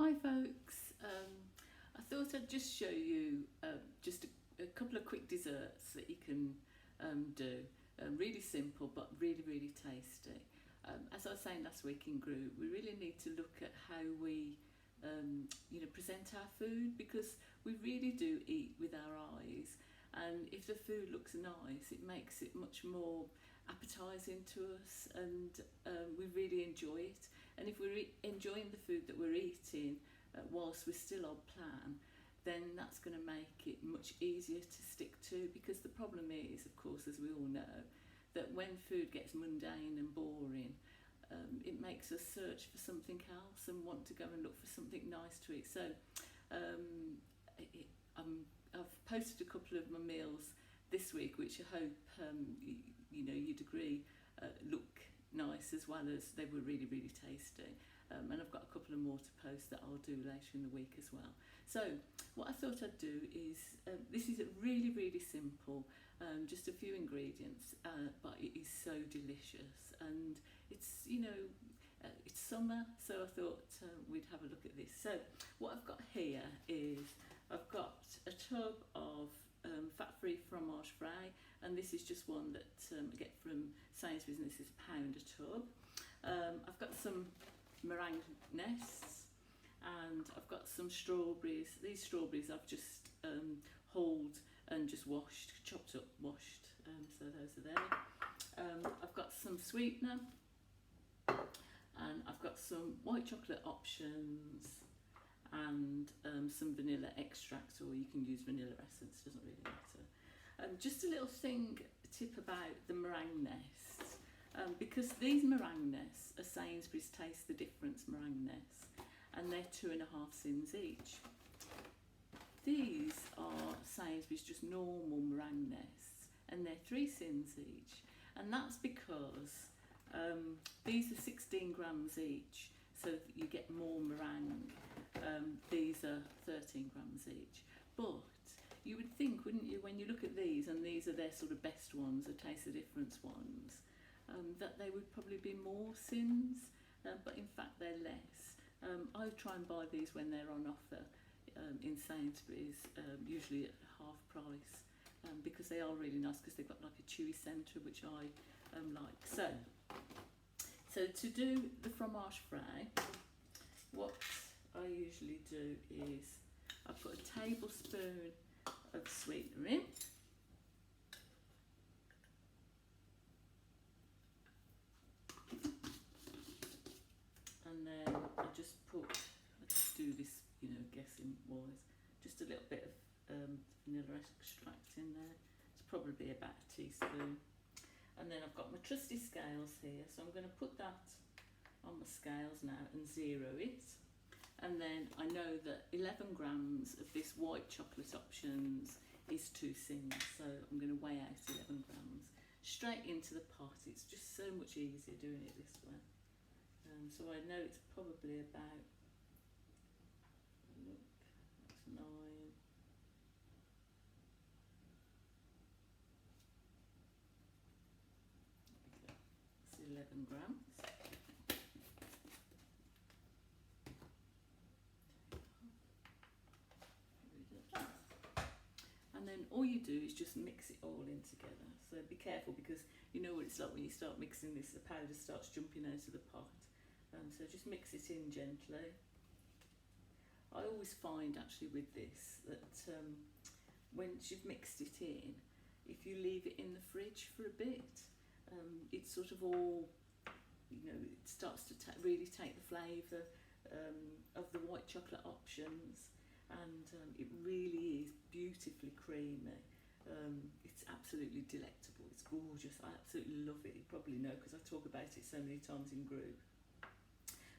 Hi folks, I thought I'd just show you just a couple of quick desserts that you can do. Really simple but really tasty. As I was saying last week in group, we really need to look at how we present our food, because we really do eat with our eyes, and if the food looks nice it makes it much more appetising to us, and we really enjoy it. And if we're enjoying the food that we're eating whilst we're still on plan, then that's going to make it much easier to stick to, because the problem is, of course, as we all know, that when food gets mundane and boring, it makes us search for something else and want to go and look for something nice to eat. So I've posted a couple of my meals this week, which I hope you'd agree look nice, as well as they were really tasty. And I've got a couple of more to post that I'll do later in the week as well. So what I thought I'd do is, this is really simple, just a few ingredients, but it is so delicious, and it's it's summer, so I thought we'd have a look at this. So what I've got here is I've got a tub of fat-free fromage frais, and this is just one that I get from Sainsbury's, and this is £1 a tub. I've got some meringue nests, and I've got some strawberries. These strawberries I've just hulled and just chopped up, washed, so those are there. I've got some sweetener, and I've got some white chocolate options, and some vanilla extract, or you can use vanilla essence, doesn't really matter. Just a little tip about the meringue nests, because these meringue nests are Sainsbury's Taste the Difference meringue nests, and they're 2.5 cents each. These are Sainsbury's just normal meringue nests, and they're 3 cents each, and that's because these are 16 grams each, so that you get more meringue. These are 13 grams each, but you would think, wouldn't you, when you look at these, and these are their sort of best ones, the Taste the Difference ones, that they would probably be more sins, but in fact they're less. I try and buy these when they're on offer in Sainsbury's, usually at half price, because they are really nice, because they've got like a chewy centre, which I like. So to do the fromage frais, what I usually do is I put a tablespoon of sweetener in, and then I just do this, guessing wise, just a little bit of vanilla extract in there. It's probably about a teaspoon. And then I've got my trusty scales here, so I'm going to put that on my scales now and zero it. And then I know that 11 grams of this white chocolate options is 2 cents, so I'm going to weigh out 11 grams straight into the pot. It's just so much easier doing it this way. So I know it's probably about, look, that's 9. It's 11 grams. And then all you do is just mix it all in together. So be careful, because you know what it's like when you start mixing this, the powder starts jumping out of the pot. So just mix it in gently. I always find actually with this that once you've mixed it in, if you leave it in the fridge for a bit, it's sort of all, it starts to really take the flavour of the white chocolate options, and it really is beautifully creamy. It's absolutely delectable, it's gorgeous, I absolutely love it. You probably know, because I talk about it so many times in group.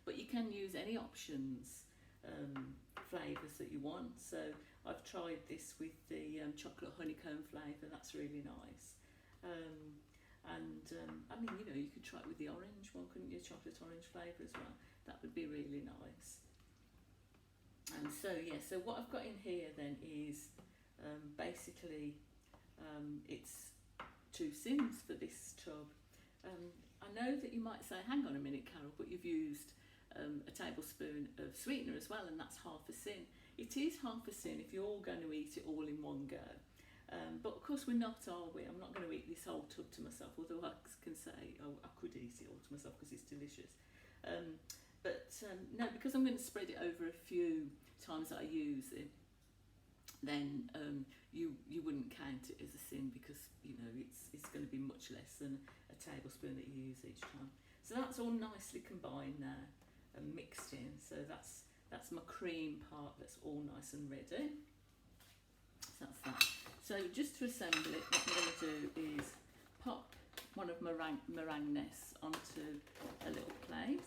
But you can use any options, flavours that you want. So I've tried this with the chocolate honeycomb flavour, that's really nice. I mean, you could try it with the orange one, couldn't you? Chocolate orange flavour as well, that would be really nice. And so so what I've got in here then is basically it's 2 cents for this tub. I know that you might say, hang on a minute, Carol, but you've used a tablespoon of sweetener as well, and that's half a sin. It is half a sin if you're going to eat it all in one go. But of course we're not, are we? I'm not going to eat this whole tub to myself, although I can say I could eat it all to myself because it's delicious. No, because I'm going to spread it over a few times that I use it, then you wouldn't count it as a sin, because you know it's going to be much less than a tablespoon that you use each time. So that's all nicely combined now and mixed in. So that's my cream part that's all nice and ready. So that's that. So just to assemble it, what I'm going to do is pop one of my meringue nests onto a little plate.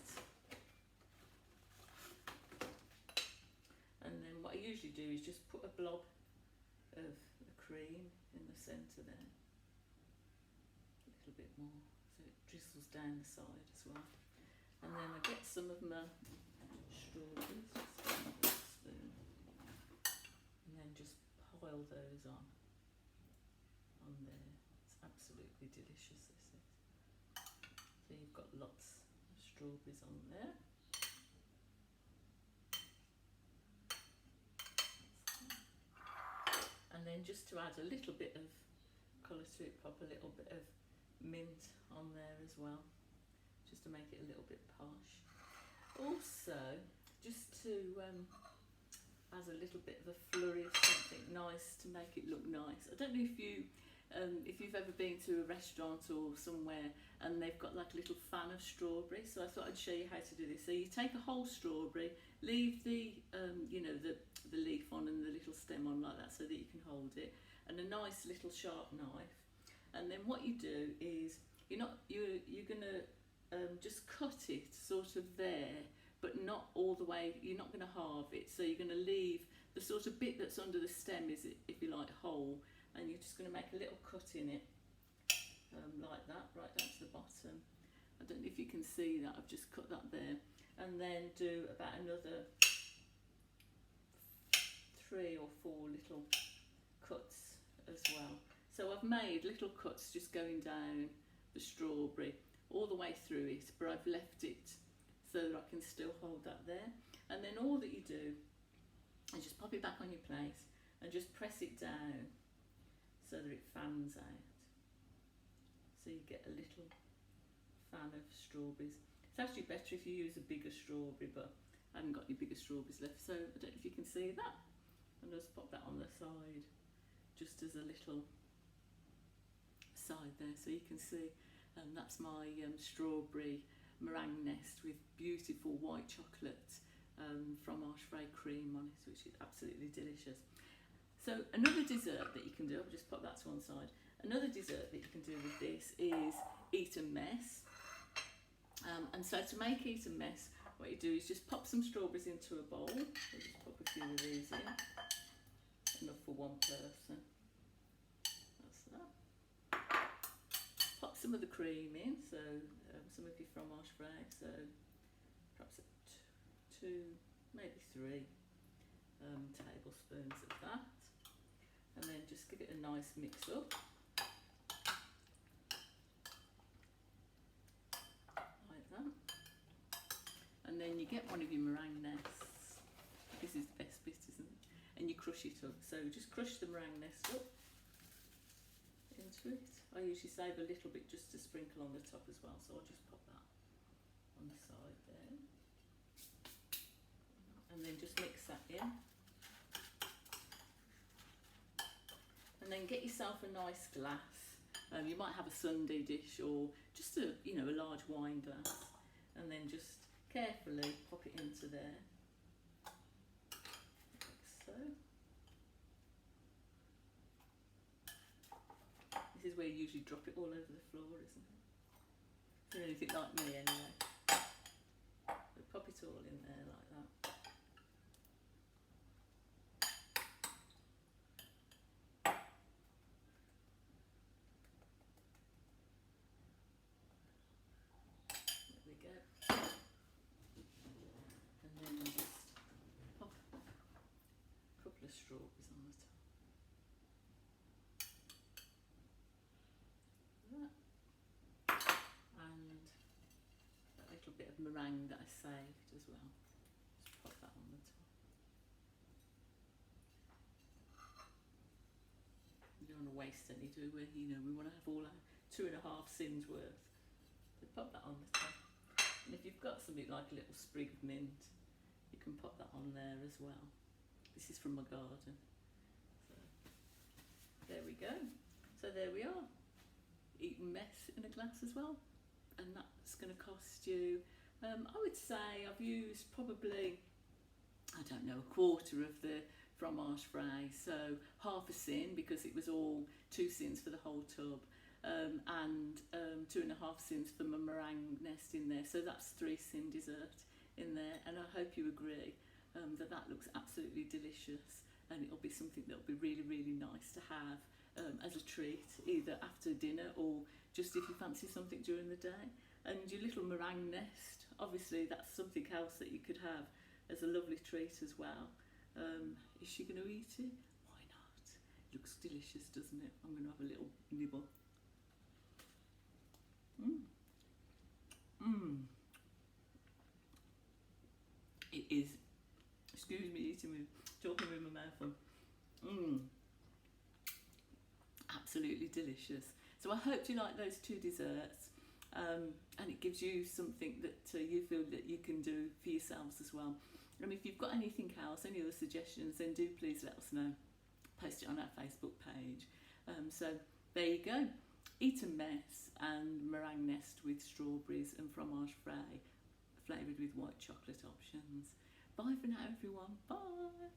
And then what I usually do is just put a blob of the cream in the centre there. A little bit more, so it drizzles down the side as well. And then I get some of my strawberries, and then just pile those on there. It's absolutely delicious, this is. So you've got lots of strawberries on there. And then just to add a little bit of colour to it, pop a little bit of mint on there as well, just to make it a little bit posh. Also, just to add a little bit of a flurry of something nice to make it look nice. I don't know if you've ever been to a restaurant or somewhere and they've got like a little fan of strawberry, so I thought I'd show you how to do this. So you take a whole strawberry, leave the the leaf on and the little stem on like that so that you can hold it, and a nice little sharp knife. And then what you do is you're gonna just cut it sort of there, but not all the way. You're not going to halve it, so you're going to leave the sort of bit that's under the stem is, if you like, whole, and you're just going to make a little cut in it like that, right down to the bottom. I don't know if you can see that, I've just cut that there. And then do about another 3 or 4 little cuts as well. So I've made little cuts just going down the strawberry all the way through it, but I've left it so that I can still hold that there. And then all that you do is just pop it back on your plate and just press it down so that it fans out. So you get a little fan of strawberries. It's actually better if you use a bigger strawberry, but I haven't got any bigger strawberries left, so I don't know if you can see that. And just pop that on the side, just as a little side there, so you can see. That's my strawberry meringue nest with beautiful white chocolate fromage frais cream on it, which is absolutely delicious. So another dessert that you can do, I'll just pop that to one side. Another dessert that you can do with this is Eton Mess. And so to make Eton Mess, what you do is just pop some strawberries into a bowl. I'll just pop a few of these in, enough for one person. That's that. Pop some of the cream in, so some of your fromage frais, so perhaps 2, maybe 3 tablespoons of that, and then just give it a nice mix up. Like that. And then you get one of your meringue nests. This is the best bit, isn't it? And you crush it up. So just crush the meringue nest up into it. I usually save a little bit just to sprinkle on the top as well, so I'll just pop that on the side there. And then just mix that in. And then get yourself a nice glass. You might have a sundae dish or just a large wine glass, and then just carefully pop it into there, like so. This is where you usually drop it all over the floor, isn't it? If you're anything like me anyway. So pop it all in there like that. There we go. And then just pop a couple of strawberries on the top. And a little bit of of meringue that I saved as well. Just pop that on the top. We don't want to waste any, do we? You know, we want to have all our 2.5 sins worth. So pop that on the top. And if you've got something like a little sprig of mint, you can pop that on there as well. This is from my garden. So there we go. So there we are. Eton Mess in a glass as well. And that's going to cost you, I would say I've used probably, I don't know, 1/4 of the fromage frais, so half a sin because it was all 2 sins for the whole tub, and 2.5 sins for my meringue nest in there, so that's 3 sin dessert in there, and I hope you agree that that looks absolutely delicious, and it'll be something that'll be really, really nice to have as a treat, either after dinner or just if you fancy something during the day. And your little meringue nest, obviously that's something else that you could have as a lovely treat as well. Is she going to eat it? Why not? It looks delicious, doesn't it? I'm going to have a little nibble. It is, excuse me, talking with my mouth on. Absolutely delicious. So I hope you like those 2 desserts, and it gives you something that you feel that you can do for yourselves as well. And if you've got anything else, any other suggestions, then do please let us know. Post it on our Facebook page. So there you go. Eton Mess and Meringue Nest with strawberries and fromage frais, flavoured with white chocolate options. Bye for now, everyone. Bye.